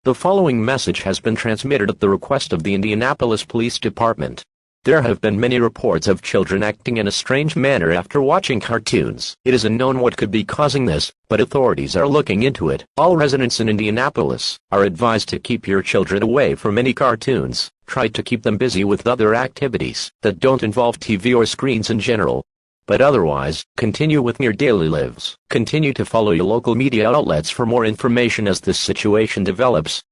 The following message has been transmitted at the request of the Indianapolis Police Department. There have been many reports of children acting in a strange manner after watching cartoons. It is unknown what could be causing this, but authorities are looking into it. All residents in Indianapolis are advised to keep your children away from any cartoons. Try to keep them busy with other activities that don't involve TV or screens in general. But otherwise, continue with your daily lives. Continue to follow your local media outlets for more information as this situation develops.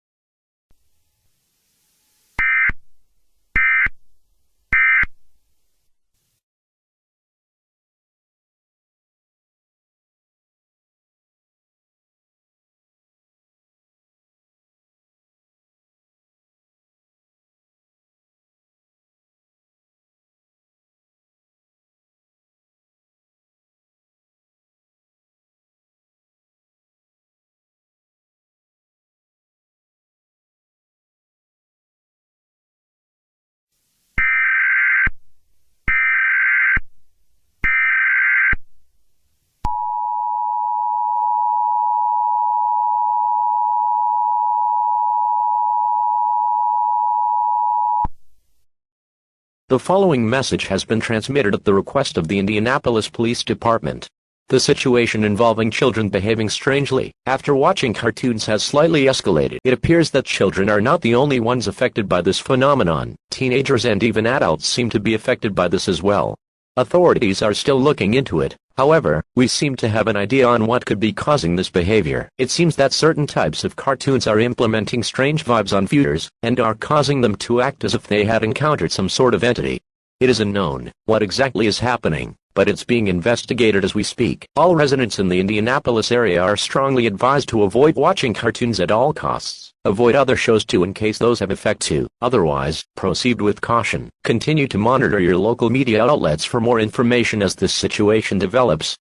The following message has been transmitted at the request of the Indianapolis Police Department. The situation involving children behaving strangely after watching cartoons has slightly escalated. It appears that children are not the only ones affected by this phenomenon. Teenagers and even adults seem to be affected by this as well. Authorities are still looking into it. However, we seem to have an idea on what could be causing this behavior. It seems that certain types of cartoons are implementing strange vibes on viewers, and are causing them to act as if they had encountered some sort of entity. It is unknown what exactly is happening, but it's being investigated as we speak. All residents in the Indianapolis area are strongly advised to avoid watching cartoons at all costs. Avoid other shows too in case those have effect too. Otherwise, proceed with caution. Continue to monitor your local media outlets for more information as this situation develops.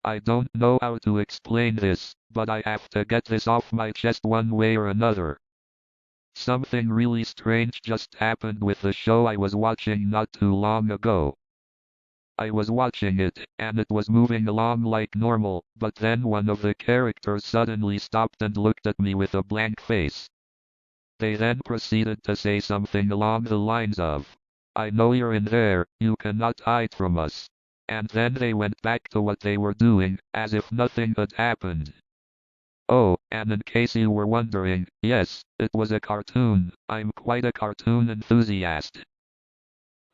I don't know how to explain this, but I have to get this off my chest one way or another. Something really strange just happened with the show I was watching not too long ago. I was watching it, and it was moving along like normal, but then one of the characters suddenly stopped and looked at me with a blank face. They then proceeded to say something along the lines of, "I know you're in there, you cannot hide from us." And then they went back to what they were doing, as if nothing had happened. Oh, and in case you were wondering, yes, it was a cartoon. I'm quite a cartoon enthusiast.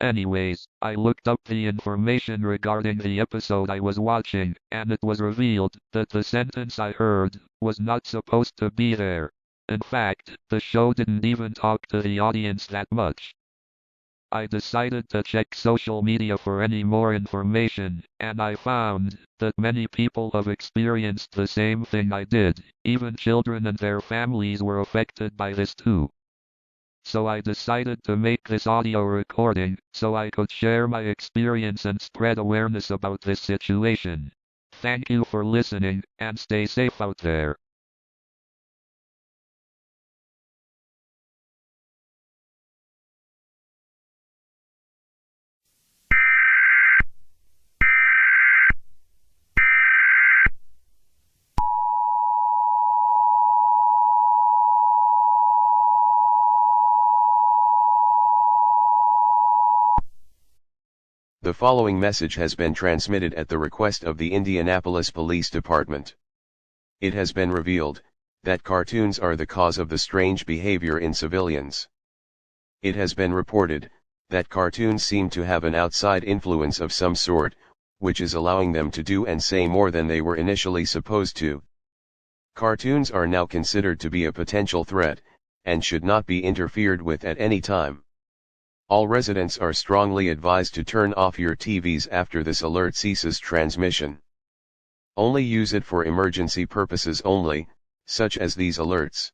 Anyways, I looked up the information regarding the episode I was watching, and it was revealed that the sentence I heard was not supposed to be there. In fact, the show didn't even talk to the audience that much. I decided to check social media for any more information, and I found that many people have experienced the same thing I did. Even children and their families were affected by this too. So I decided to make this audio recording so I could share my experience and spread awareness about this situation. Thank you for listening, and stay safe out there. The following message has been transmitted at the request of the Indianapolis Police Department. It has been revealed that cartoons are the cause of the strange behavior in civilians. It has been reported that cartoons seem to have an outside influence of some sort, which is allowing them to do and say more than they were initially supposed to. Cartoons are now considered to be a potential threat, and should not be interfered with at any time. All residents are strongly advised to turn off your TVs after this alert ceases transmission. Only use it for emergency purposes only, such as these alerts.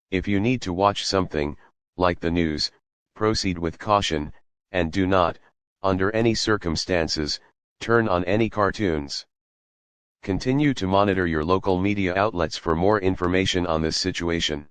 If you need to watch something, like the news, proceed with caution, and do not Under any circumstances, turn on any cartoons. Continue to monitor your local media outlets for more information on this situation.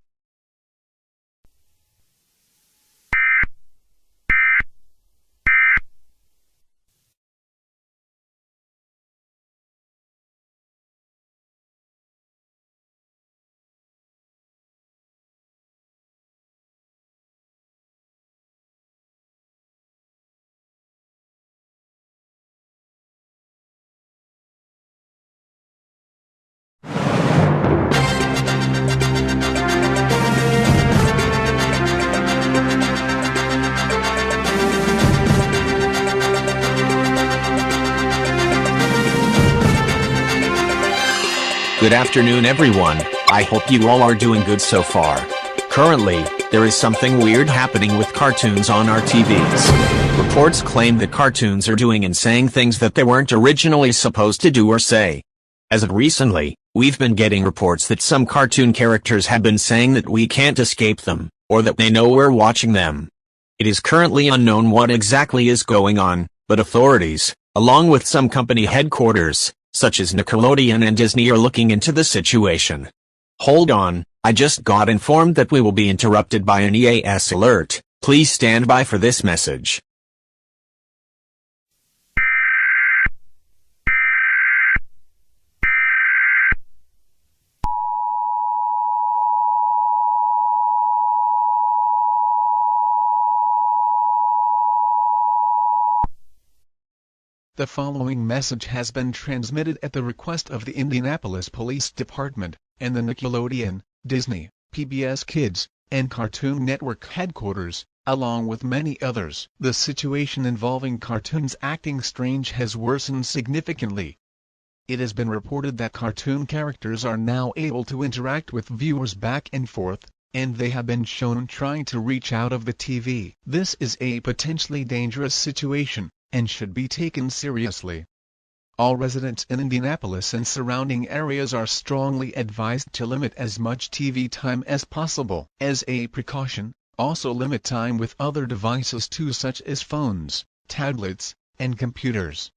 Good afternoon everyone, I hope you all are doing good so far. Currently, there is something weird happening with cartoons on our TVs. Reports claim that cartoons are doing and saying things that they weren't originally supposed to do or say. As of recently, we've been getting reports that some cartoon characters have been saying that we can't escape them, or that they know we're watching them. It is currently unknown what exactly is going on, but authorities, along with some company headquarters, such as Nickelodeon and Disney, are looking into the situation. Hold on, I just got informed that we will be interrupted by an EAS alert. Please stand by for this message. The following message has been transmitted at the request of the Indianapolis Police Department, and the Nickelodeon, Disney, PBS Kids, and Cartoon Network headquarters, along with many others. The situation involving cartoons acting strange has worsened significantly. It has been reported that cartoon characters are now able to interact with viewers back and forth, and they have been shown trying to reach out of the TV. This is a potentially dangerous situation, and should be taken seriously. All residents in Indianapolis and surrounding areas are strongly advised to limit as much TV time as possible. As a precaution, also limit time with other devices too, such as phones, tablets, and computers.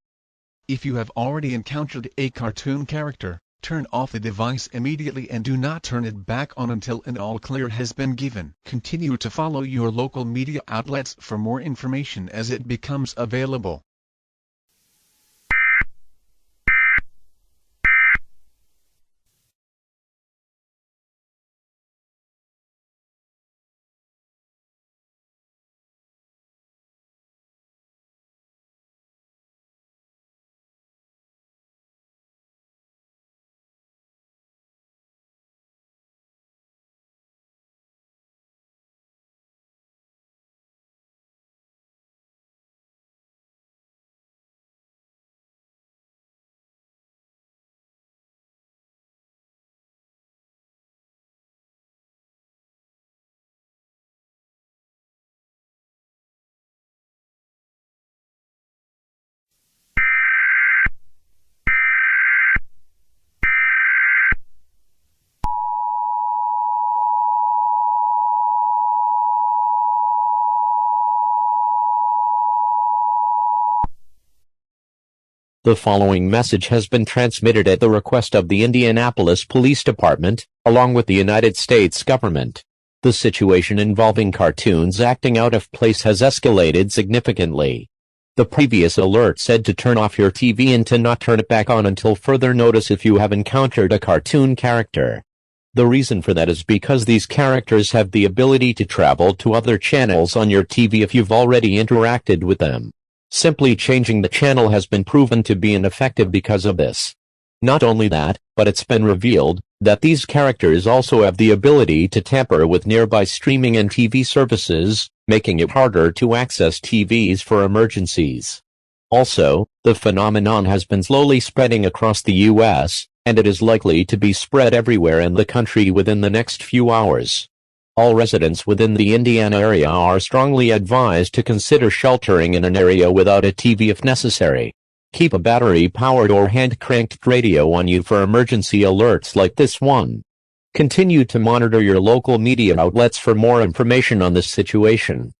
If you have already encountered a cartoon character, turn off the device immediately and do not turn it back on until an all clear has been given. Continue to follow your local media outlets for more information as it becomes available. The following message has been transmitted at the request of the Indianapolis Police Department, along with the United States government. The situation involving cartoons acting out of place has escalated significantly. The previous alert said to turn off your TV and to not turn it back on until further notice if you have encountered a cartoon character. The reason for that is because these characters have the ability to travel to other channels on your TV if you've already interacted with them. Simply changing the channel has been proven to be ineffective because of this. Not only that, but it's been revealed that these characters also have the ability to tamper with nearby streaming and TV services, making it harder to access TVs for emergencies. Also, the phenomenon has been slowly spreading across the U.S., and it is likely to be spread everywhere in the country within the next few hours. All residents within the Indiana area are strongly advised to consider sheltering in an area without a TV if necessary. Keep a battery-powered or hand-cranked radio on you for emergency alerts like this one. Continue to monitor your local media outlets for more information on this situation.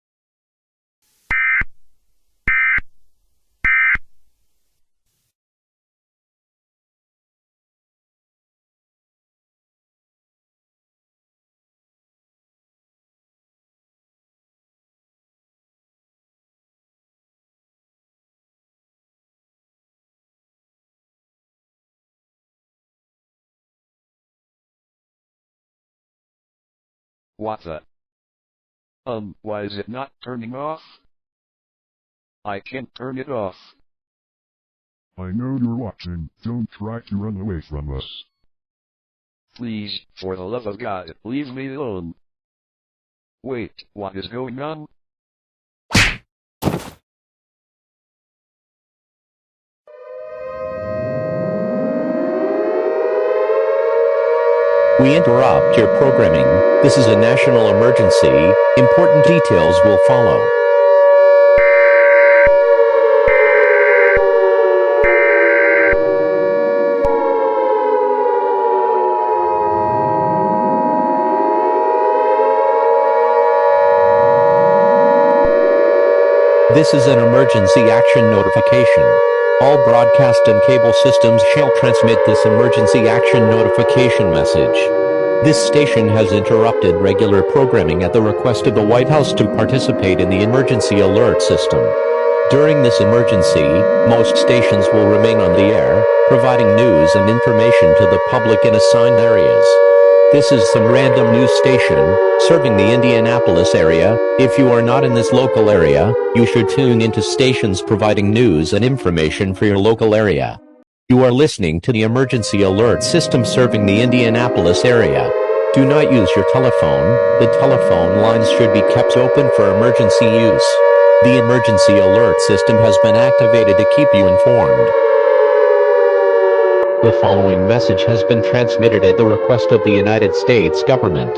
What the? Why is it not turning off? I can't turn it off. I know you're watching. Don't try to run away from us. Please, for the love of God, leave me alone. Wait, what is going on? We interrupt your programming. This is a national emergency. Important details will follow. This is an emergency action notification. All broadcast and cable systems shall transmit this emergency action notification message. This station has interrupted regular programming at the request of the White House to participate in the emergency alert system. During this emergency, most stations will remain on the air, providing news and information to the public in assigned areas. This is some random news station, serving the Indianapolis area. If you are not in this local area, you should tune into stations providing news and information for your local area. You are listening to the emergency alert system serving the Indianapolis area. Do not use your telephone. The telephone lines should be kept open for emergency use. The emergency alert system has been activated to keep you informed. The following message has been transmitted at the request of the United States government.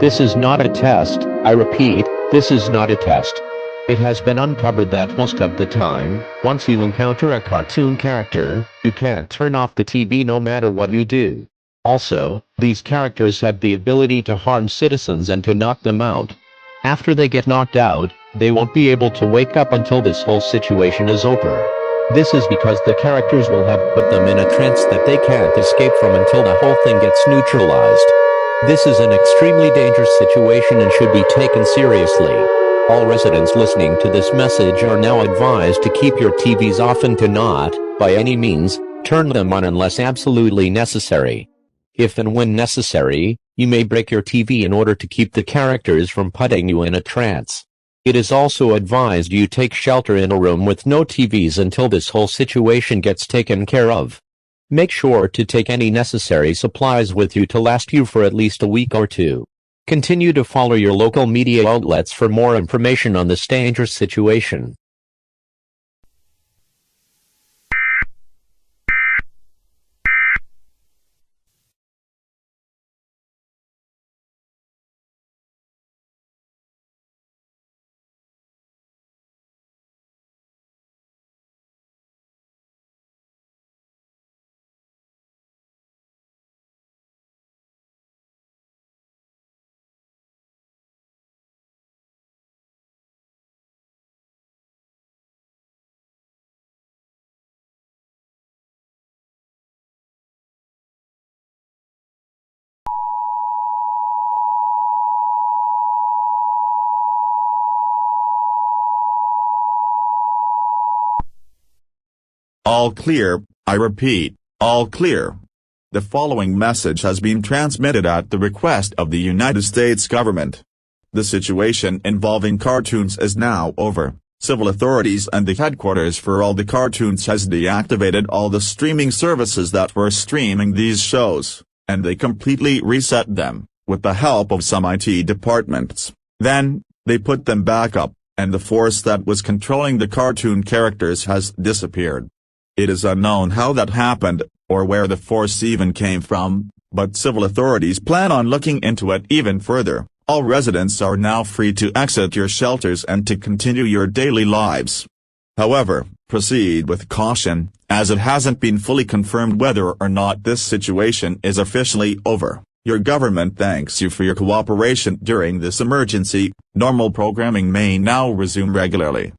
This is not a test. I repeat, this is not a test. It has been uncovered that most of the time, once you encounter a cartoon character, you can't turn off the TV no matter what you do. Also, these characters have the ability to harm citizens and to knock them out. After they get knocked out, they won't be able to wake up until this whole situation is over. This is because the characters will have put them in a trance that they can't escape from until the whole thing gets neutralized. This is an extremely dangerous situation and should be taken seriously. All residents listening to this message are now advised to keep your TVs off and to not, by any means, turn them on unless absolutely necessary. If and when necessary, you may break your TV in order to keep the characters from putting you in a trance. It is also advised you take shelter in a room with no TVs until this whole situation gets taken care of. Make sure to take any necessary supplies with you to last you for at least a week or two. Continue to follow your local media outlets for more information on this dangerous situation. All clear, I repeat, all clear. The following message has been transmitted at the request of the United States government. The situation involving cartoons is now over. Civil authorities and the headquarters for all the cartoons has deactivated all the streaming services that were streaming these shows, and they completely reset them, with the help of some IT departments. Then, they put them back up, and the force that was controlling the cartoon characters has disappeared. It is unknown how that happened, or where the force even came from, but civil authorities plan on looking into it even further. All residents are now free to exit your shelters and to continue your daily lives. However, proceed with caution, as it hasn't been fully confirmed whether or not this situation is officially over. Your government thanks you for your cooperation during this emergency. Normal programming may now resume regularly.